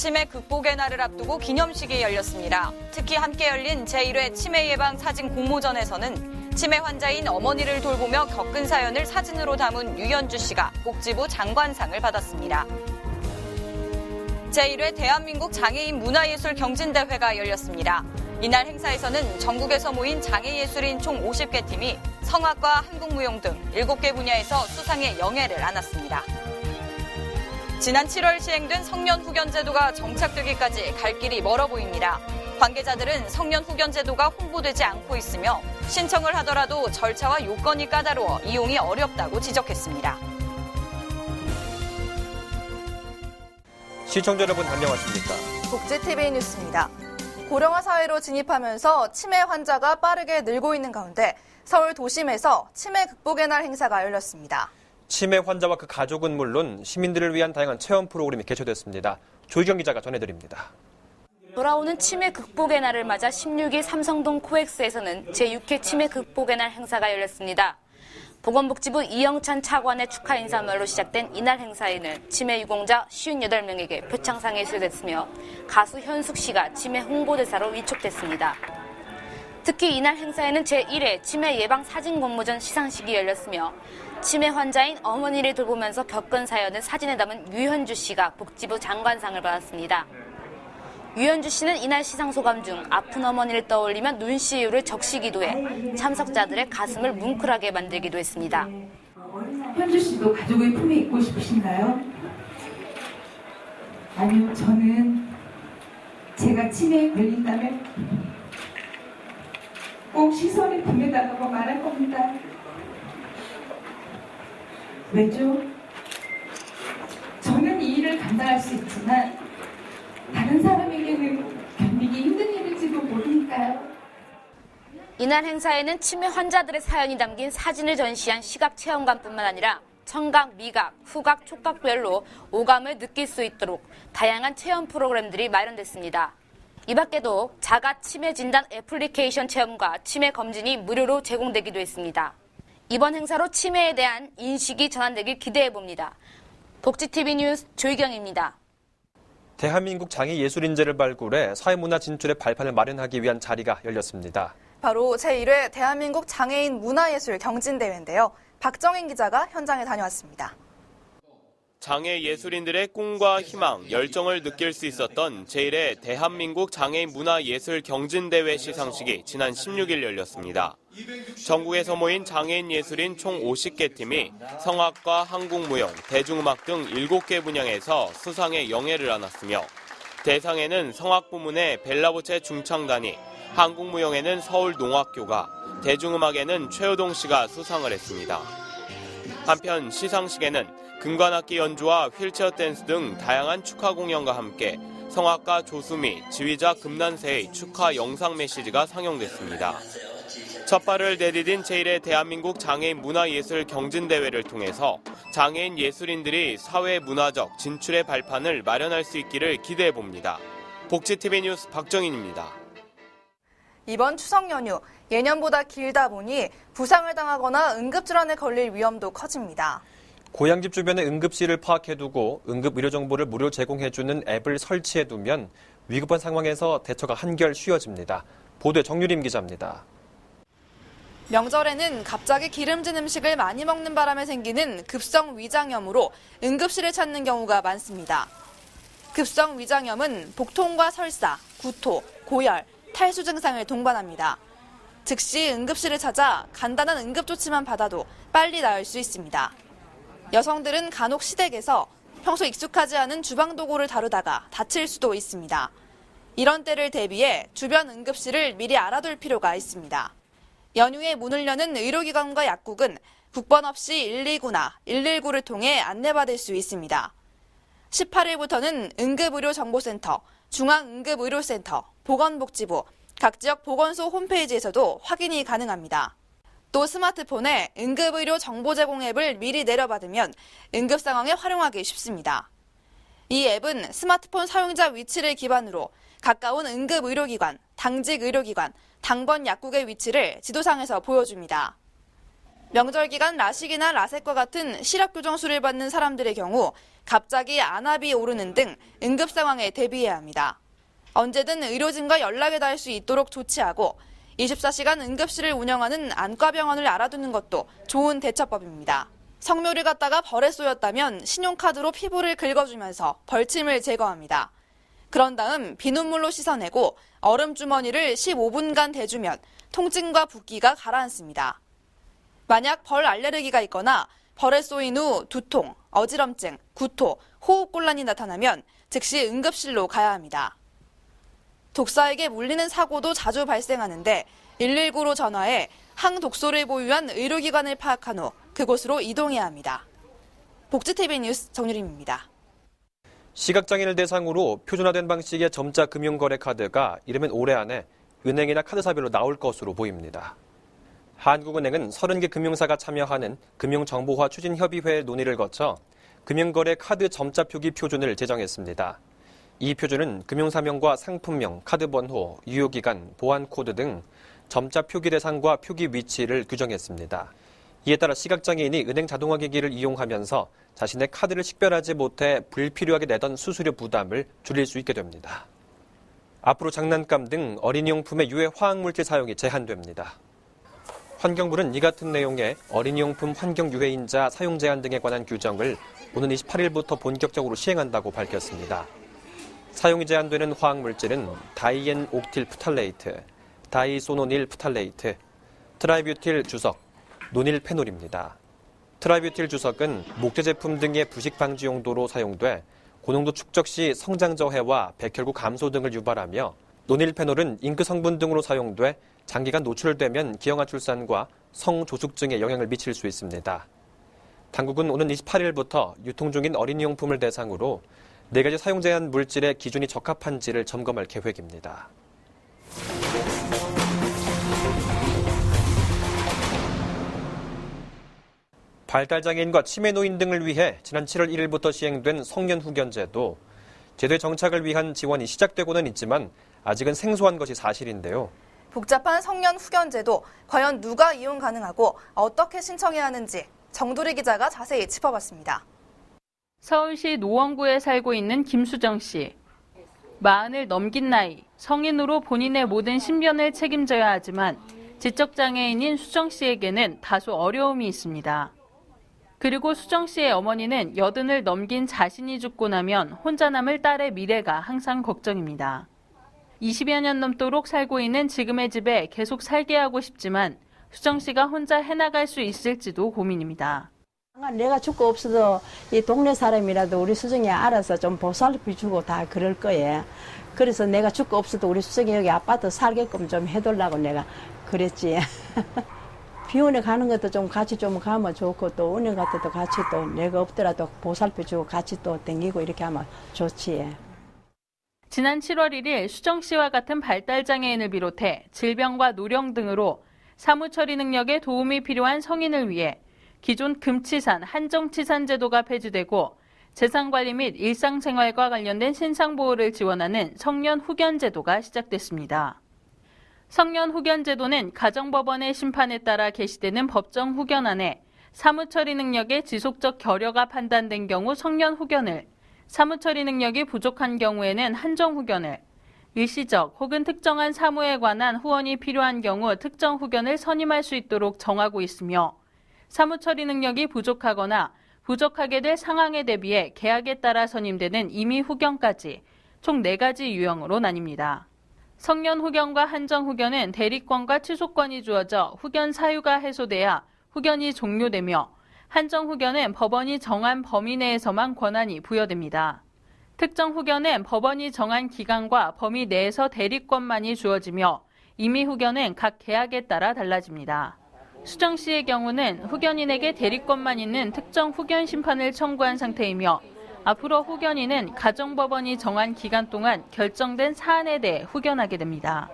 치매 극복의 날을 앞두고 기념식이 열렸습니다. 특히 함께 열린 제1회 치매 예방 사진 공모전에서는 치매 환자인 어머니를 돌보며 겪은 사연을 사진으로 담은 유현주 씨가 복지부 장관상을 받았습니다. 제1회 대한민국 장애인 문화예술 경진대회가 열렸습니다. 이날 행사에서는 전국에서 모인 장애예술인 총 50개 팀이 성악과 한국무용 등 7개 분야에서 수상의 영예를 안았습니다. 지난 7월 시행된 성년 후견 제도가 정착되기까지 갈 길이 멀어 보입니다. 관계자들은 성년 후견 제도가 홍보되지 않고 있으며 신청을 하더라도 절차와 요건이 까다로워 이용이 어렵다고 지적했습니다. 시청자 여러분 안녕하십니까? 복지TV 뉴스입니다. 고령화 사회로 진입하면서 치매 환자가 빠르게 늘고 있는 가운데 서울 도심에서 치매 극복의 날 행사가 열렸습니다. 치매 환자와 그 가족은 물론 시민들을 위한 다양한 체험 프로그램이 개최됐습니다. 조희경 기자가 전해드립니다. 돌아오는 치매 극복의 날을 맞아 16일 삼성동 코엑스에서는 제6회 치매 극복의 날 행사가 열렸습니다. 보건복지부 이영찬 차관의 축하 인사말로 시작된 이날 행사에는 치매 유공자 58명에게 표창상이 수여됐으며 가수 현숙 씨가 치매 홍보대사로 위촉됐습니다. 특히 이날 행사에는 제1회 치매 예방 사진 공모전 시상식이 열렸으며 치매 환자인 어머니를 돌보면서 겪은 사연을 사진에 담은 유현주 씨가 복지부 장관상을 받았습니다. 유현주 씨는 이날 시상 소감 중 아픈 어머니를 떠올리며 눈시울을 적시기도 해 참석자들의 가슴을 뭉클하게 만들기도 했습니다. 현주 씨도 가족의 품에 있고 싶으신가요? 아니요, 저는 제가 치매에 걸린다면 꼭 시설에 보내달라고 말할 겁니다. 왜죠? 저는 이 일을 감당할 수 있지만 다른 사람에게는 견디기 힘든 일일지도 모르니까요. 이날 행사에는 치매 환자들의 사연이 담긴 사진을 전시한 시각체험관뿐만 아니라 청각, 미각, 후각, 촉각별로 오감을 느낄 수 있도록 다양한 체험 프로그램들이 마련됐습니다. 이 밖에도 자가 치매 진단 애플리케이션 체험과 치매 검진이 무료로 제공되기도 했습니다. 이번 행사로 치매에 대한 인식이 전환되길 기대해봅니다. 복지TV 뉴스 조희경입니다. 대한민국 장애예술인재를 발굴해 사회문화 진출의 발판을 마련하기 위한 자리가 열렸습니다. 바로 제1회 대한민국 장애인 문화예술 경진대회인데요. 박정인 기자가 현장에 다녀왔습니다. 장애예술인들의 꿈과 희망, 열정을 느낄 수 있었던 제1회 대한민국 장애인 문화예술 경진대회 시상식이 지난 16일 열렸습니다. 전국에서 모인 장애인 예술인 총 50개 팀이 성악과 한국무용, 대중음악 등 7개 분야에서 수상의 영예를 안았으며 대상에는 성악 부문의 벨라보체 중창단이, 한국무용에는 서울농악교가, 대중음악에는 최효동 씨가 수상을 했습니다. 한편 시상식에는 금관악기 연주와 휠체어 댄스 등 다양한 축하 공연과 함께 성악가 조수미, 지휘자 금난세의 축하 영상 메시지가 상영됐습니다. 첫 발을 내디딘 제1회 대한민국 장애인 문화예술 경진대회를 통해서 장애인 예술인들이 사회 문화적 진출의 발판을 마련할 수 있기를 기대해봅니다. 복지TV 뉴스 박정인입니다. 이번 추석 연휴, 예년보다 길다 보니 부상을 당하거나 응급질환에 걸릴 위험도 커집니다. 고향집 주변의 응급실을 파악해두고 응급의료 정보를 무료 제공해주는 앱을 설치해두면 위급한 상황에서 대처가 한결 쉬워집니다. 보도에 정유림 기자입니다. 명절에는 갑자기 기름진 음식을 많이 먹는 바람에 생기는 급성 위장염으로 응급실을 찾는 경우가 많습니다. 급성 위장염은 복통과 설사, 구토, 고열, 탈수 증상을 동반합니다. 즉시 응급실을 찾아 간단한 응급조치만 받아도 빨리 나을 수 있습니다. 여성들은 간혹 시댁에서 평소 익숙하지 않은 주방도구를 다루다가 다칠 수도 있습니다. 이런 때를 대비해 주변 응급실을 미리 알아둘 필요가 있습니다. 연휴에 문을 여는 의료기관과 약국은 국번 없이 129나 119를 통해 안내받을 수 있습니다. 18일부터는 응급의료정보센터, 중앙응급의료센터, 보건복지부, 각 지역 보건소 홈페이지에서도 확인이 가능합니다. 또 스마트폰에 응급의료 정보 제공 앱을 미리 내려받으면 응급 상황에 활용하기 쉽습니다. 이 앱은 스마트폰 사용자 위치를 기반으로 가까운 응급의료기관, 당직의료기관, 당번 약국의 위치를 지도상에서 보여줍니다. 명절 기간 라식이나 라섹과 같은 시력 교정술을 받는 사람들의 경우 갑자기 안압이 오르는 등 응급 상황에 대비해야 합니다. 언제든 의료진과 연락에 닿을 수 있도록 조치하고 24시간 응급실을 운영하는 안과병원을 알아두는 것도 좋은 대처법입니다. 성묘를 갔다가 벌에 쏘였다면 신용카드로 피부를 긁어주면서 벌침을 제거합니다. 그런 다음 비눗물로 씻어내고 얼음 주머니를 15분간 대주면 통증과 붓기가 가라앉습니다. 만약 벌 알레르기가 있거나 벌에 쏘인 후 두통, 어지럼증, 구토, 호흡곤란이 나타나면 즉시 응급실로 가야 합니다. 독사에게 물리는 사고도 자주 발생하는데 119로 전화해 항독소를 보유한 의료기관을 파악한 후 그곳으로 이동해야 합니다. 복지TV 뉴스 정유림입니다. 시각장애인을 대상으로 표준화된 방식의 점자 금융거래 카드가 이르면 올해 안에 은행이나 카드사별로 나올 것으로 보입니다. 한국은행은 30개 금융사가 참여하는 금융정보화 추진협의회 논의를 거쳐 금융거래 카드 점자 표기 표준을 제정했습니다. 이 표준은 금융사명과 상품명, 카드번호, 유효기간, 보안코드 등 점자 표기 대상과 표기 위치를 규정했습니다. 이에 따라 시각장애인이 은행 자동화기기를 이용하면서 자신의 카드를 식별하지 못해 불필요하게 내던 수수료 부담을 줄일 수 있게 됩니다. 앞으로 장난감 등 어린이용품의 유해 화학물질 사용이 제한됩니다. 환경부는 이 같은 내용의 어린이용품 환경유해인자 사용 제한 등에 관한 규정을 오는 28일부터 본격적으로 시행한다고 밝혔습니다. 사용이 제한되는 화학물질은 다이엔 옥틸 프탈레이트, 다이소노닐 프탈레이트, 트라이뷰틸 주석, 노닐페놀입니다. 트라이뷰틸 주석은 목재 제품 등의 부식 방지 용도로 사용돼 고농도 축적 시 성장 저해와 백혈구 감소 등을 유발하며 노닐페놀은 잉크 성분 등으로 사용돼 장기간 노출되면 기형아 출산과 성조숙증에 영향을 미칠 수 있습니다. 당국은 오는 28일부터 유통 중인 어린이용품을 대상으로 4가지 사용 제한 물질의 기준이 적합한지를 점검할 계획입니다. 발달장애인과 치매노인 등을 위해 지난 7월 1일부터 시행된 성년후견제도, 제도의 정착을 위한 지원이 시작되고는 있지만 아직은 생소한 것이 사실인데요. 복잡한 성년후견제도 과연 누가 이용 가능하고 어떻게 신청해야 하는지 정도리 기자가 자세히 짚어봤습니다. 서울시 노원구에 살고 있는 김수정 씨. 40을 넘긴 나이, 성인으로 본인의 모든 신변을 책임져야 하지만 지적장애인인 수정 씨에게는 다소 어려움이 있습니다. 그리고 수정 씨의 어머니는 80을 넘긴 자신이 죽고 나면 혼자 남을 딸의 미래가 항상 걱정입니다. 20여 년 넘도록 살고 있는 지금의 집에 계속 살게 하고 싶지만 수정 씨가 혼자 해나갈 수 있을지도 고민입니다. 내가 죽고 없어도 이 동네 사람이라도 우리 수정이 알아서 좀 보살펴주고 다 그럴 거예요. 그래서 내가 죽고 없어도 우리 수정이 여기 아파트 살게끔 좀 해달라고 내가 그랬지. 병원에 가는 것도 좀 같이 좀 가면 좋고 또 은행 같은 도 같이 또 내가 없더라도 보살펴주고 같이 또 댕기고 이렇게 하면 좋지. 지난 7월 1일 수정 씨와 같은 발달장애인을 비롯해 질병과 노령 등으로 사무처리 능력에 도움이 필요한 성인을 위해 기존 금치산, 한정치산 제도가 폐지되고 재산관리 및 일상생활과 관련된 신상보호를 지원하는 성년후견제도가 시작됐습니다. 성년후견제도는 가정법원의 심판에 따라 개시되는 법정후견안에 사무처리 능력의 지속적 결여가 판단된 경우 성년후견을, 사무처리 능력이 부족한 경우에는 한정후견을, 일시적 혹은 특정한 사무에 관한 후원이 필요한 경우 특정 후견을 선임할 수 있도록 정하고 있으며 사무처리 능력이 부족하거나 부족하게 될 상황에 대비해 계약에 따라 선임되는 임의후견까지 총 4가지 유형으로 나뉩니다. 성년후견과 한정후견은 대리권과 취소권이 주어져 후견 사유가 해소돼야 후견이 종료되며 한정후견은 법원이 정한 범위 내에서만 권한이 부여됩니다. 특정 후견은 법원이 정한 기간과 범위 내에서 대리권만이 주어지며 임의후견은 각 계약에 따라 달라집니다. 수정 씨의 경우는 후견인에게 대리권만 있는 특정 후견 심판을 청구한 상태이며 앞으로 후견인은 가정법원이 정한 기간 동안 결정된 사안에 대해 후견하게 됩니다.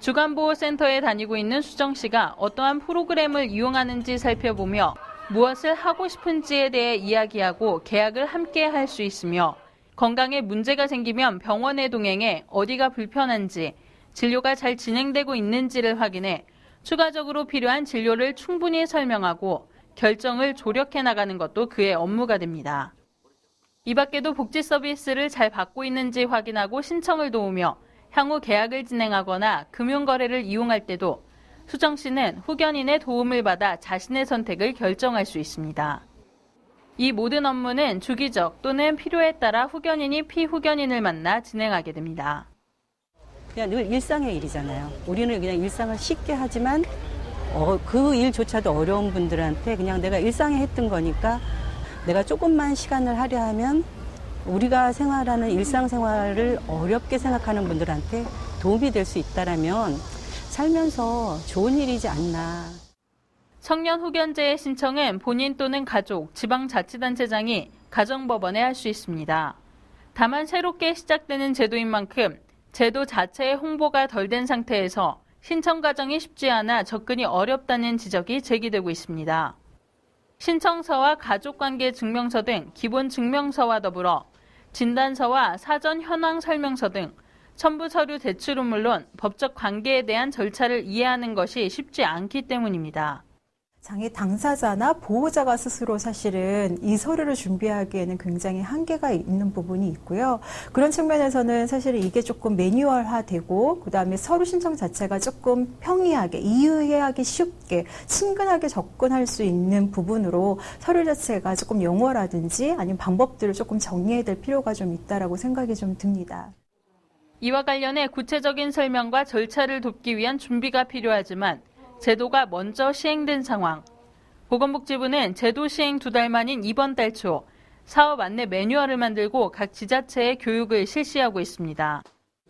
주간보호센터에 다니고 있는 수정 씨가 어떠한 프로그램을 이용하는지 살펴보며 무엇을 하고 싶은지에 대해 이야기하고 계약을 함께 할 수 있으며 건강에 문제가 생기면 병원에 동행해 어디가 불편한지, 진료가 잘 진행되고 있는지를 확인해 추가적으로 필요한 진료를 충분히 설명하고 결정을 조력해 나가는 것도 그의 업무가 됩니다. 이 밖에도 복지 서비스를 잘 받고 있는지 확인하고 신청을 도우며 향후 계약을 진행하거나 금융거래를 이용할 때도 수정 씨는 후견인의 도움을 받아 자신의 선택을 결정할 수 있습니다. 이 모든 업무는 주기적 또는 필요에 따라 후견인이 피후견인을 만나 진행하게 됩니다. 그냥 늘 일상의 일이잖아요. 우리는 그냥 일상을 쉽게 하지만 그 일조차도 어려운 분들한테 그냥 내가 일상에 했던 거니까 내가 조금만 시간을 하려 하면 우리가 생활하는 일상생활을 어렵게 생각하는 분들한테 도움이 될 수 있다라면 살면서 좋은 일이지 않나. 청년 후견제의 신청은 본인 또는 가족, 지방자치단체장이 가정법원에 할 수 있습니다. 다만 새롭게 시작되는 제도인 만큼 제도 자체의 홍보가 덜 된 상태에서 신청 과정이 쉽지 않아 접근이 어렵다는 지적이 제기되고 있습니다. 신청서와 가족관계 증명서 등 기본 증명서와 더불어 진단서와 사전 현황 설명서 등 첨부 서류 제출은 물론 법적 관계에 대한 절차를 이해하는 것이 쉽지 않기 때문입니다. 장애 당사자나 보호자가 스스로 사실은 이 서류를 준비하기에는 굉장히 한계가 있는 부분이 있고요. 그런 측면에서는 사실은 이게 조금 매뉴얼화되고 그다음에 서류 신청 자체가 조금 평이하게 이해하기 쉽게 친근하게 접근할 수 있는 부분으로 서류 자체가 조금 용어라든지 아니면 방법들을 조금 정리해야 될 필요가 좀 있다라고 생각이 좀 듭니다. 이와 관련해 구체적인 설명과 절차를 돕기 위한 준비가 필요하지만 제도가 먼저 시행된 상황. 보건복지부는 제도 시행 2달 만인 이번 달 초 사업 안내 매뉴얼을 만들고 각 지자체에 교육을 실시하고 있습니다.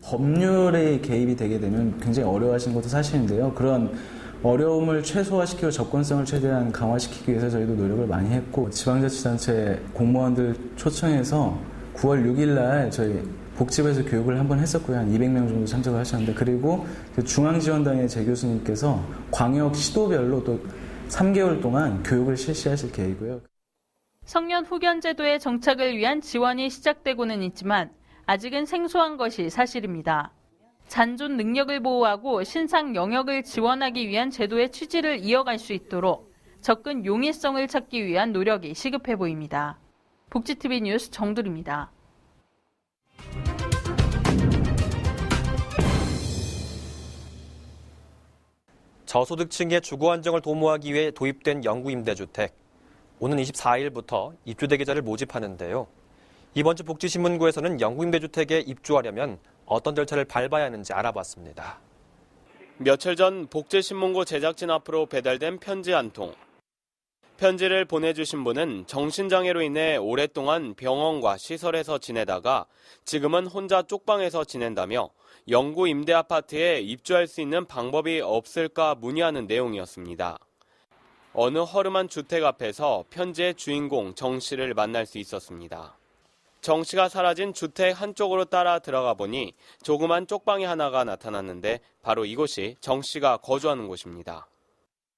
법률에 개입이 되게 되면 굉장히 어려워하시는 것도 사실인데요. 그런 어려움을 최소화시키고 접근성을 최대한 강화시키기 위해서 저희도 노력을 많이 했고 지방자치단체 공무원들 초청해서 9월 6일 날 저희 복지부에서 교육을 한번 했었고요. 한 200명 정도 참석을 하셨는데 그리고 중앙지원단의 제 교수님께서 광역 시도별로 또 3개월 동안 교육을 실시하실 계획이고요. 청년 후견 제도의 정착을 위한 지원이 시작되고는 있지만 아직은 생소한 것이 사실입니다. 잔존 능력을 보호하고 신상 영역을 지원하기 위한 제도의 취지를 이어갈 수 있도록 접근 용이성을 찾기 위한 노력이 시급해 보입니다. 복지TV 뉴스 정두리입니다. 저소득층의 주거 안정을 도모하기 위해 도입된 영구임대주택. 오는 24일부터 입주대기자를 모집하는데요. 이번 주 복지신문고에서는 영구임대주택에 입주하려면 어떤 절차를 밟아야 하는지 알아봤습니다. 며칠 전 복지신문고 제작진 앞으로 배달된 편지 한 통. 편지를 보내주신 분은 정신장애로 인해 오랫동안 병원과 시설에서 지내다가 지금은 혼자 쪽방에서 지낸다며 영구 임대 아파트에 입주할 수 있는 방법이 없을까 문의하는 내용이었습니다. 어느 허름한 주택 앞에서 편지의 주인공 정 씨를 만날 수 있었습니다. 정 씨가 사라진 주택 한쪽으로 따라 들어가 보니 조그만 쪽방이 하나가 나타났는데 바로 이곳이 정 씨가 거주하는 곳입니다.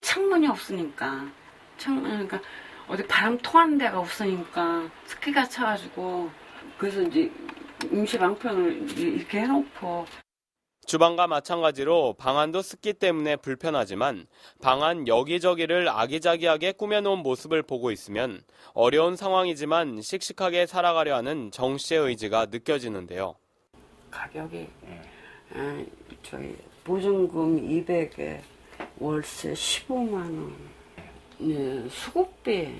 창문이 없으니까 그러니까 어디 바람 통하는 데가 없으니까 습기가 차가지고 그래서 이제 임시 방편을 이렇게 해놓고. 주방과 마찬가지로 방안도 습기 때문에 불편하지만 방안 여기저기를 아기자기하게 꾸며놓은 모습을 보고 있으면 어려운 상황이지만 씩씩하게 살아가려 하는 정 씨의 의지가 느껴지는데요. 가격이 저희 보증금 200에 월세 15만 원. 네, 수급비에서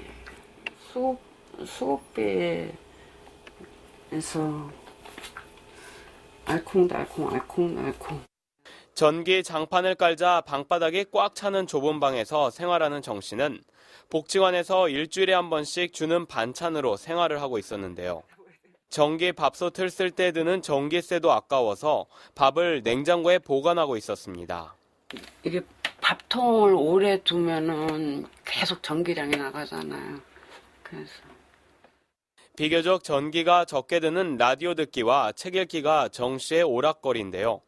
알콩달콩. 전기 장판을 깔자 방바닥이 꽉 차는 좁은 방에서 생활하는 정 씨는 복지관에서 일주일에 한 번씩 주는 반찬으로 생활을 하고 있었는데요. 전기 밥솥을 쓸 때 드는 전기세도 아까워서 밥을 냉장고에 보관하고 있었습니다. 이게 밥통을 오래 두면은 계속 전기량이 나가잖아요. 그래서 비교적 전기가 적게 드는 라디오 듣기와 책 읽기가 정 씨의 오락거리인데요.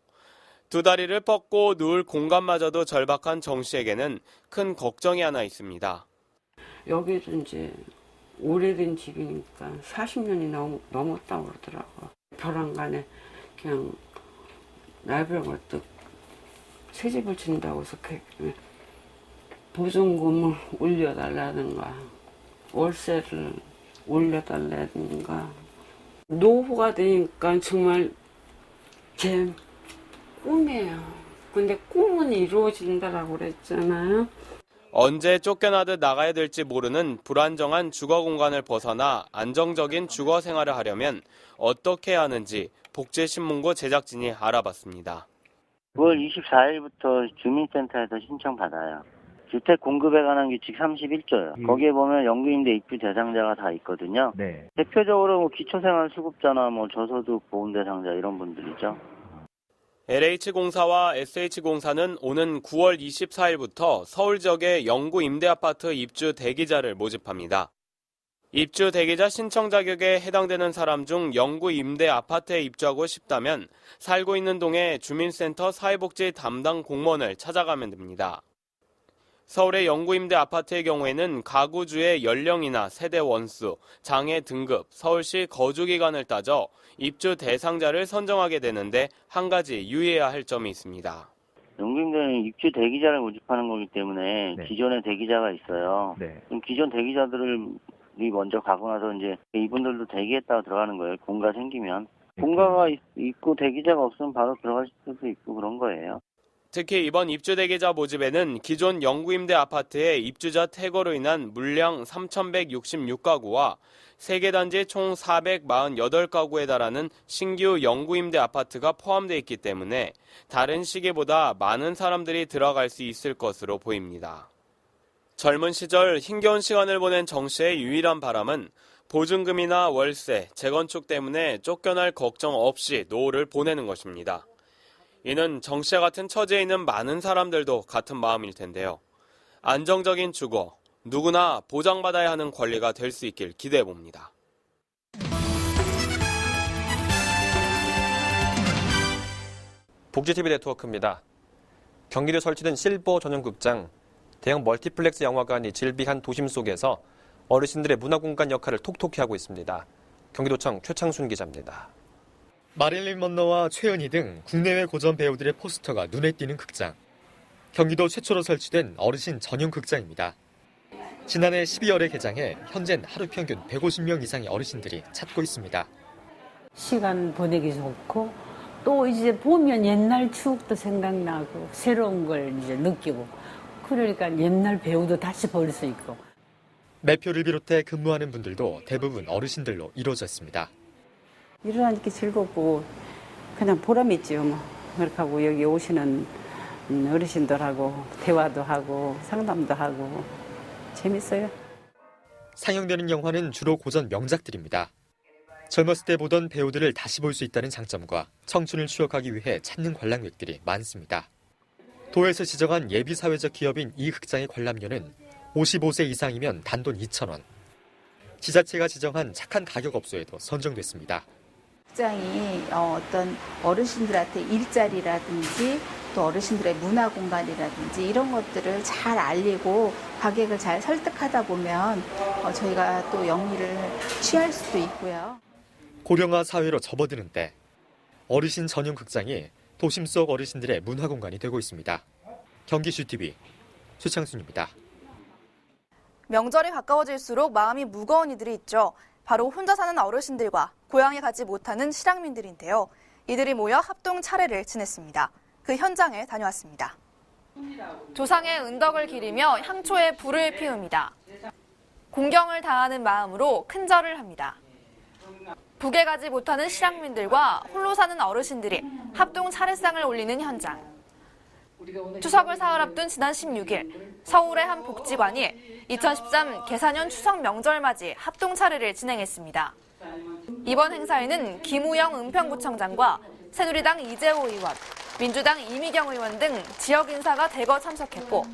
두 다리를 뻗고 누울 공간마저도 절박한 정 씨에게는 큰 걱정이 하나 있습니다. 여기도 이제 오래된 집이니까 40년이 넘었다고 그러더라고요. 벼랑간에 그냥 날벼락을 뜩 채집을 준다고 해서 보증금을 올려달라든가 월세를 올려달라든가 노후가 되니까 정말 제 꿈이에요. 근데 꿈은 이루어진다라고 그랬잖아요. 언제 쫓겨나듯 나가야 될지 모르는 불안정한 주거 공간을 벗어나 안정적인 주거 생활을 하려면 어떻게 해야 하는지 복지신문고 제작진이 알아봤습니다. 9월 24일부터 주민센터에서 신청받아요. 주택 공급에 관한 규칙 31조요. 거기에 보면 영구임대 입주 대상자가 다 있거든요. 네. 대표적으로 뭐 기초생활수급자나 뭐 저소득 보험 대상자 이런 분들이죠. LH공사와 SH공사는 오는 9월 24일부터 서울 지역의 영구 임대아파트 입주 대기자를 모집합니다. 입주 대기자 신청 자격에 해당되는 사람 중 영구 임대 아파트에 입주하고 싶다면 살고 있는 동에 주민센터 사회복지 담당 공무원을 찾아가면 됩니다. 서울의 영구 임대 아파트의 경우에는 가구주의 연령이나 세대 원수, 장애 등급, 서울시 거주 기간을 따져 입주 대상자를 선정하게 되는데 한 가지 유의해야 할 점이 있습니다. 영구임대는 입주 대기자를 모집하는 거기 때문에 네. 기존의 대기자가 있어요. 네. 그럼 기존 대기자들이 먼저 가고 나서 이제 이분들도 대기했다가 들어가는 거예요. 공가 생기면. 공가가 있고 대기자가 없으면 바로 들어갈 수도 있고 그런 거예요. 특히 이번 입주 대기자 모집에는 기존 영구임대 아파트의 입주자 퇴거로 인한 물량 3,166가구와 세개 단지 총 448가구에 달하는 신규 영구임대 아파트가 포함되어 있기 때문에 다른 시기보다 많은 사람들이 들어갈 수 있을 것으로 보입니다. 젊은 시절 힘겨운 시간을 보낸 정 씨의 유일한 바람은 보증금이나 월세, 재건축 때문에 쫓겨날 걱정 없이 노후를 보내는 것입니다. 이는 정 씨와 같은 처지에 있는 많은 사람들도 같은 마음일 텐데요. 안정적인 주거, 누구나 보장받아야 하는 권리가 될 수 있길 기대해 봅니다. 복지TV 네트워크입니다. 경기도에 설치된 실버 전용극장, 대형 멀티플렉스 영화관이 질비한 도심 속에서 어르신들의 문화공간 역할을 톡톡히 하고 있습니다. 경기도청 최창순 기자입니다. 마릴린 먼로와 최은희 등 국내외 고전 배우들의 포스터가 눈에 띄는 극장. 경기도 최초로 설치된 어르신 전용 극장입니다. 지난해 12월에 개장해 현재는 하루 평균 150명 이상의 어르신들이 찾고 있습니다. 시간 보내기 좋고 또 이제 보면 옛날 추억도 생각나고 새로운 걸 이제 느끼고 그러니까 옛날 배우도 다시 볼 수 있고. 매표를 비롯해 근무하는 분들도 대부분 어르신들로 이루어졌습니다. 일어나니까 즐겁고 그냥 보람있지요. 뭐. 그렇게 하고 여기 오시는 어르신들하고 대화도 하고 상담도 하고 재밌어요. 상영되는 영화는 주로 고전 명작들입니다. 젊었을 때 보던 배우들을 다시 볼 수 있다는 장점과 청춘을 추억하기 위해 찾는 관람객들이 많습니다. 도에서 지정한 예비사회적 기업인 이 극장의 관람료는 55세 이상이면 단돈 2,000원. 지자체가 지정한 착한 가격업소에도 선정됐습니다. 극장이 어떤 어르신들한테 일자리라든지 또 어르신들의 문화공간이라든지 이런 것들을 잘 알리고 가격을 잘 설득하다 보면 저희가 또 영리를 취할 수도 있고요. 고령화 사회로 접어드는 때 어르신 전용 극장이 도심 속 어르신들의 문화공간이 되고 있습니다. 경기슈TV 최창순입니다. 명절이 가까워질수록 마음이 무거운 이들이 있죠. 바로 혼자 사는 어르신들과 고향에 가지 못하는 실향민들인데요. 이들이 모여 합동 차례를 지냈습니다. 그 현장에 다녀왔습니다. 조상의 은덕을 기리며 향초에 불을 피웁니다. 공경을 다하는 마음으로 큰절을 합니다. 북에 가지 못하는 실향민들과 홀로 사는 어르신들이 합동 차례상을 올리는 현장. 추석을 사흘 앞둔 지난 16일 서울의 한 복지관이 2013 계사년 추석 명절 맞이 합동 차례를 진행했습니다. 이번 행사에는 김우영 은평구청장과 새누리당 이재호 의원, 민주당 이미경 의원 등 지역 인사가 대거 참석했고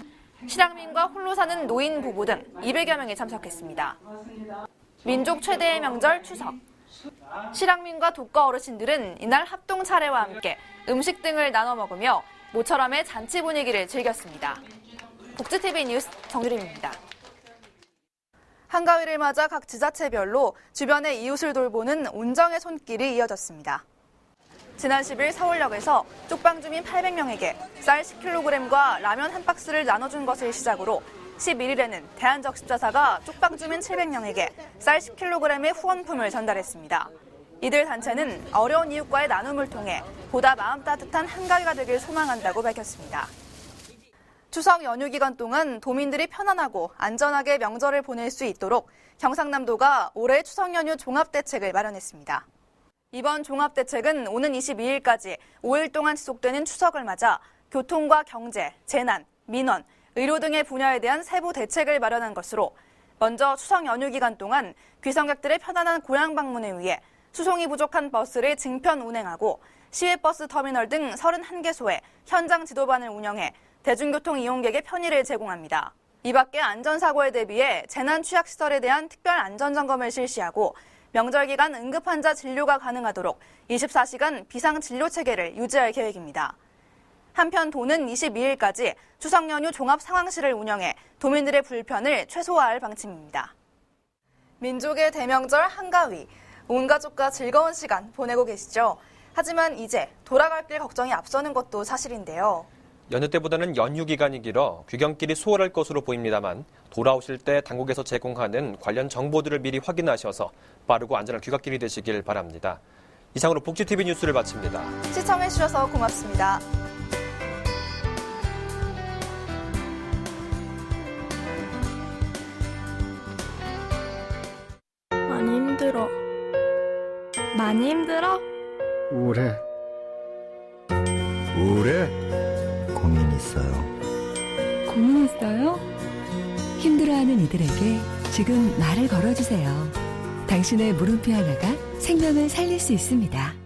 실향민과 홀로 사는 노인 부부 등 200여 명이 참석했습니다. 민족 최대의 명절 추석. 실향민과 독거 어르신들은 이날 합동 차례와 함께 음식 등을 나눠 먹으며 모처럼의 잔치 분위기를 즐겼습니다. 복지TV 뉴스 정유림입니다. 한가위를 맞아 각 지자체별로 주변의 이웃을 돌보는 온정의 손길이 이어졌습니다. 지난 10일 서울역에서 쪽방 주민 800명에게 쌀 10kg과 라면 한 박스를 나눠준 것을 시작으로 11일에는 대한적십자사가 쪽방 주민 700명에게 쌀 10kg의 후원품을 전달했습니다. 이들 단체는 어려운 이웃과의 나눔을 통해 보다 마음 따뜻한 한가위가 되길 소망한다고 밝혔습니다. 추석 연휴 기간 동안 도민들이 편안하고 안전하게 명절을 보낼 수 있도록 경상남도가 올해 추석 연휴 종합대책을 마련했습니다. 이번 종합대책은 오는 22일까지 5일 동안 지속되는 추석을 맞아 교통과 경제, 재난, 민원, 의료 등의 분야에 대한 세부 대책을 마련한 것으로 먼저 추석 연휴 기간 동안 귀성객들의 편안한 고향 방문을 위해 수송이 부족한 버스를 증편 운행하고 시외버스 터미널 등 31개소에 현장 지도반을 운영해 대중교통 이용객의 편의를 제공합니다. 이 밖에 안전사고에 대비해 재난취약시설에 대한 특별 안전점검을 실시하고 명절 기간 응급환자 진료가 가능하도록 24시간 비상진료체계를 유지할 계획입니다. 한편 도는 22일까지 추석 연휴 종합상황실을 운영해 도민들의 불편을 최소화할 방침입니다. 민족의 대명절 한가위, 온 가족과 즐거운 시간 보내고 계시죠? 하지만 이제 돌아갈 길 걱정이 앞서는 것도 사실인데요. 연휴 때보다는 연휴 기간이 길어 귀경길이 수월할 것으로 보입니다만 돌아오실 때 당국에서 제공하는 관련 정보들을 미리 확인하셔서 빠르고 안전한 귀갓길이 되시길 바랍니다. 이상으로 복지TV 뉴스를 마칩니다. 시청해주셔서 고맙습니다. 많이 힘들어. 많이 힘들어? 우울해. 고민 있어요. 고민 있어요? 힘들어하는 이들에게 지금 말을 걸어주세요. 당신의 물음표 하나가 생명을 살릴 수 있습니다.